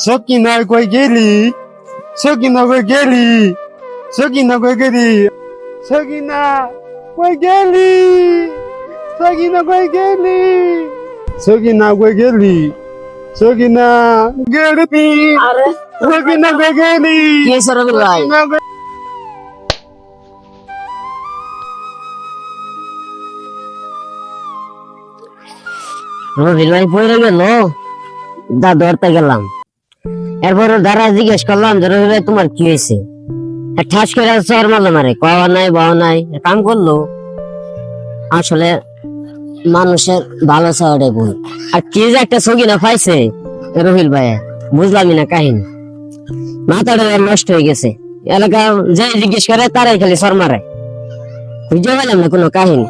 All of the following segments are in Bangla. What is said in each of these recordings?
সকিনা কই গেলি? সকিনা কই গেলি? সকিনা কই গেলি? সকিনা কই গেলি? সকিনা কই গেলি? সকিনা কই গেলি? সকিনা গেলি? আরে সকিনা কই গেলি? কি হয়েছে রবিল ভাই? সকিনা কই- রবিল ভাই পড়ে গেল, ধরতে গেলাম। এরপর ওর দ্বারা জিজ্ঞেস করলাম যে রবিল ভাই তোমার কি হয়েছে? ঠাস করে চর মারলো, মারে কওয়া নাই বাওয়া নাই, কাম করলো। আসলে মানুষের ভালো চাওয়াটাই ভুল। আর কি যে একটা সগিনা পাইছে রবিল ভাই, বুঝলামই না কাহিনী। মাথাটা নষ্ট হয়ে গেছে। এলাকা যাই জিজ্ঞেস করে তারাই খালি চর মারে। বুঝতে পারলাম না কোনো কাহিনী।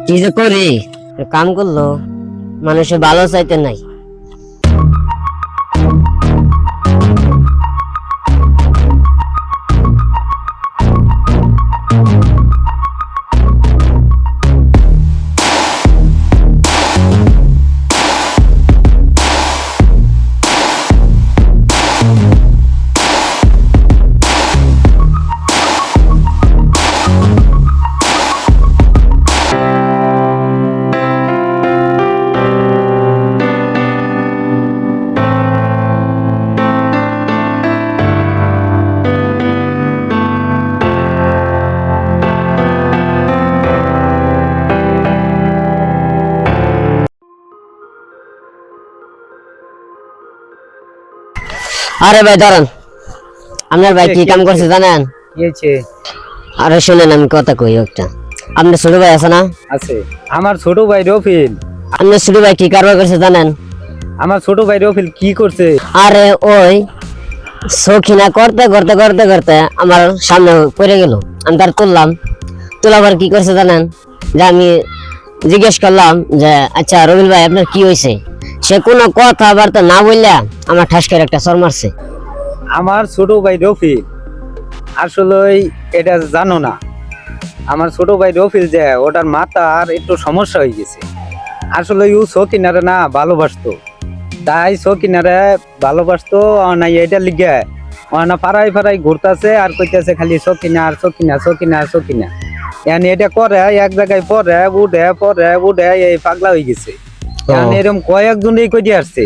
কি যে করি, কাম করলো, মানুষের ভালো চাইতে নাই। আরে ভাই দাঁড়ান, আপনার ভাই কি কাম করছে জানেন? কি হয়েছে? আরে শুনেন, আমি কথা কই একটা। আপনার ছোট ভাই আছে না? আছে আমার ছোট ভাই রফিল। আপনার ছোট ভাই কি কারবার করছে জানেন? আমার ছোট ভাই রফিল কি করছে? আরে ওই সখিনা করতে করতে করতে করতে আমার সামনে পড়ে গেল। আমি তার তুললাম, তোলাবার কি করছে জানেন? যে আমি জিজ্ঞেস করলাম যে আচ্ছা রবিল ভাই আপনার কি হয়েছে? সে কোনো কথাবার্তা না বললা আমার ঠাস করে একটা চর মারছে। আমার ছোট ভাই রফিল আসলে এটা জানো না। আমার ছোট ভাই রফিল যে ওটার মাথার একটু সমস্যা হয়ে গেছে। আসলে ও সকিনারে না ভালোবাসতো, তাই সকিনারে ভালোবাসতো না, এটা লিগে না পাড়ায় পাড়ায় ঘুরতেছে আর কইতেছে খালি সকিনা আর সকিনা সকিনা আর সকিনা। yani এটা করে এক জায়গায় পরে উঠে এই পাগলা হয়ে গেছে। এরকম কয়েকজনই কই দিয়ে আসছে।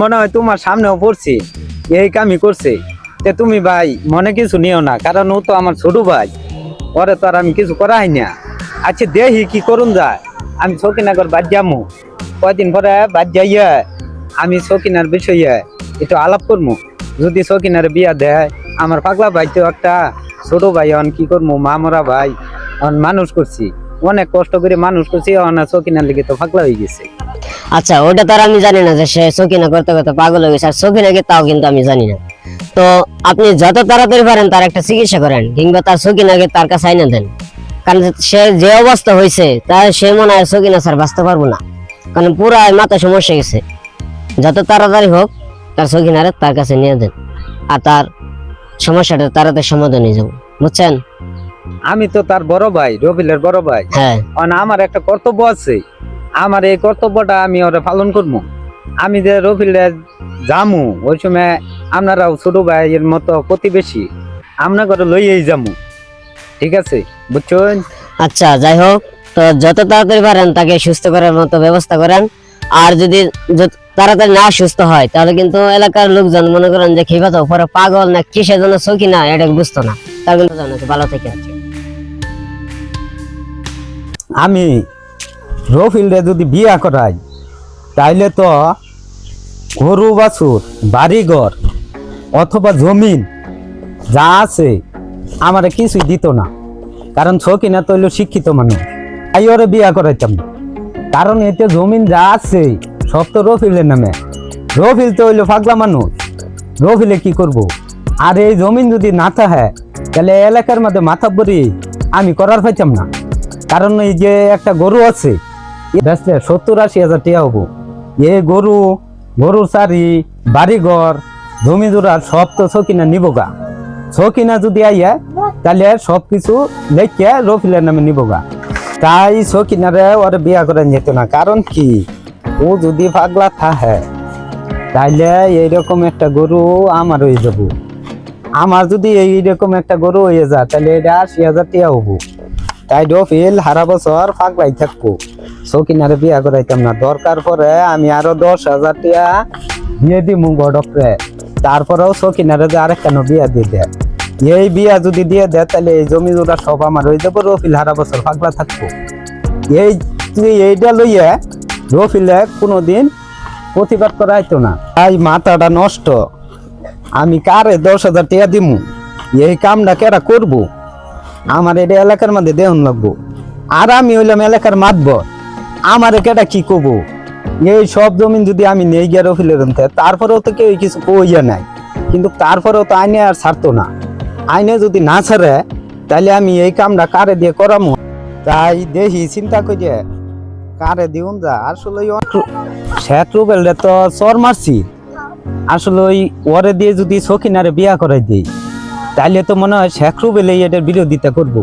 মনে হয় তোমার সামনেও পড়ছি এই কামই করছে। তে তুমি ভাই মনে কিছু নিও না, কারণ ও তো আমার ছোট ভাই, ওরে তো আর আমি কিছু করাই না। আচ্ছা দেখি কি করুন যায়। আমি সকিনাগর বাদ যামু, কয়দিন পরে বাদ যাইয়া আমি সকিনার বিষয়ে একটু আলাপ করবো। যদি সকিনার বিয়া দেয়, আমার পাগলা ভাই তো একটা ছোট ভাই, অন কি করবো, মা মরা ভাই, অন মানুষ করছি, অনেক কষ্ট করে মানুষ করছি, অনা সকিনার লিগে তো পাগলা হয়ে গেছে। আচ্ছা ওটা তো আর আমি জানি না যে সে সখিনা করতে করতে পাগল হয়ে গেছে। আর সখিনাকে তাও কিন্তু আমি জানি না। তো আপনি যত তাড়াতাড়ি পারেন তার একটা চিকিৎসা করেন, কিংবা তার সখিনাকে তার কাছে আইনা দেন। কারণ সে যে অবস্থা হয়েছে তার সে মনে হয় সখিনা স্যার বাঁচতে পারবো না, কারণ পুরা মাথা সমস্যা গেছে। যত তাড়াতাড়ি হোক তার সখিনারে তার কাছে নিয়ে দেন, আর তার সমস্যাটা তাড়াতাড়ি সমাধান হয়ে যাবো, বুঝছেন? আমি তো তার বড় ভাই, রবিলের বড় ভাই। হ্যাঁ, আমার একটা কর্তব্য আছে, আমার এই কর্তব্যটা আমি ওরা পালন করবো। আমি যে রবিলে যামু, ওই সময় আপনারাও ছোট ভাইয়ের মতো প্রতিবেশী, আপনার ঘরে লইয়েই যামু, ঠিক আছে? বুঝছেন? আচ্ছা যাই হোক, তো যত তাড়াতাড়ি পারেন তাকে সুস্থ করার মতো ব্যবস্থা করেন। আর যদি তাড়াতাড়ি না সুস্থ হয় তাহলে কিন্তু এলাকার লোকজন মনে করেন যে খেয়ে তো পরে পাগল না কিসের জন্য চকি না এটা বুঝতো না, তার কিন্তু জানো ভালো থেকে আছে। আমি রফিলরে যদি বিয়া করাই, তাইলে তো গরু বাছুর, বাড়িঘর অথবা জমিন যা আছে আমার কিছুই দিত না, কারণ সকিনা তো হইলো শিক্ষিত মানুষ। তাই ওরে বিয়া করাইতাম না, কারণ এতে জমিন যা আছে সব তো রফিলের নামে। রফিল তো হইলো পাগলা মানুষ, রফিলে কি করব? আর এই জমিন যদি না থাকে তাহলে এলাকার মধ্যে মাথাবরি আমি করার পাইতাম না, কারণ এই যে একটা গরু আছে বেচলে 70-80 হাজার টাকা হবো। এই গরুর চারি, বাড়িঘর, জমি জোড়া সব তো সকিনা নিবগা। সকিনা যদি আইয়া তাহলে সবকিছু লেখে রফিলের নামে নিবগা। তাই সকিনারে ওরে বিয়া করে যেত না, কারণ কি ও যদি পাগলা থাকে তাইলে এইরকম একটা গরু আমার হয়ে যাব। আমার যদি এইরকম একটা গরু হয়ে যায় তাহলে এটা ৮০,০০০ টাকা হবো। তাই রফিল সারা বছর পাগলাই থাকবো, সকিনারে বিয়া করাইতাম না। দরকার পরে আমি আরো ১০,০০০ টাকা দিয়ে দিমু গডকরে, তারপরেও সকিনারে যে আরেকটা বিয়া দিয়ে দেয়। এই বিয়া যদি দিয়ে দেয় তাহলে এই জমি জোড়া সব আমার হয়ে যাবো, রফিল সারা বছর পাগলা থাকবো। এই তুই এইটা লইয়া রফিলে কোনোদিন প্রতিবাদ করাইতো না। তাই মাথাটা নষ্ট। আমি কারে ১০,০০০ টাকা দিমু, এই কামটা কেরা করবো? আমার এটা এলাকার মধ্যে দেহন লাগবো। আর আমি হইলাম এলাকার মাতব, আমার কেটা কি করবো? এই সব জমিন যদি আমি নেই গিয়ে রফিলের মধ্যে, তারপরেও তো কেউ কিছু কইয়া নাই। কিন্তু তারপরেও তো আইনে আর ছাড়তো না। আইনে যদি না ছাড়ে তাহলে আমি এই কামটা কারে দিয়ে করামো? তাই দেখি চিন্তা করিয়া কারে দিউন যা। আসলে শেখ রুবেলরে তো চর মারছি, আসলে ওরে দিয়ে যদি সখিনারে বিয়া করাই দিই তাইলে তো মনে হয় শেখ রুবেলে এটার বিরোধিতা করব।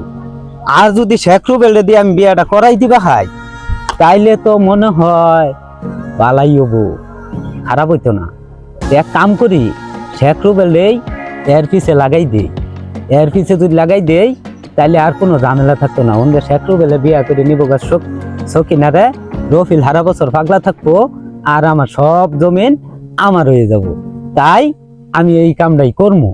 আর যদি শেখ রুবেলরে দিয়ে আমি বিয়াটা করাই দিবা খাই তাইলে তো মনে হয় ভালাই হবো, খারাপ হইতো না। এক কাম করি, শেখ রুবেলেই এর পিছে লাগাই দিই। এর পিছে যদি লাগাই দেই তাইলে আর কোনো ঝামেলা থাকতো না। অন্য শেখ রুবেলে বিয়া করে নিব সকিনারে, রফিল সারা বছর পাগলা থাকবো, আর আমার সব জমিন আমার হয়ে যাব। তাই আমি এই কামটাই করবো।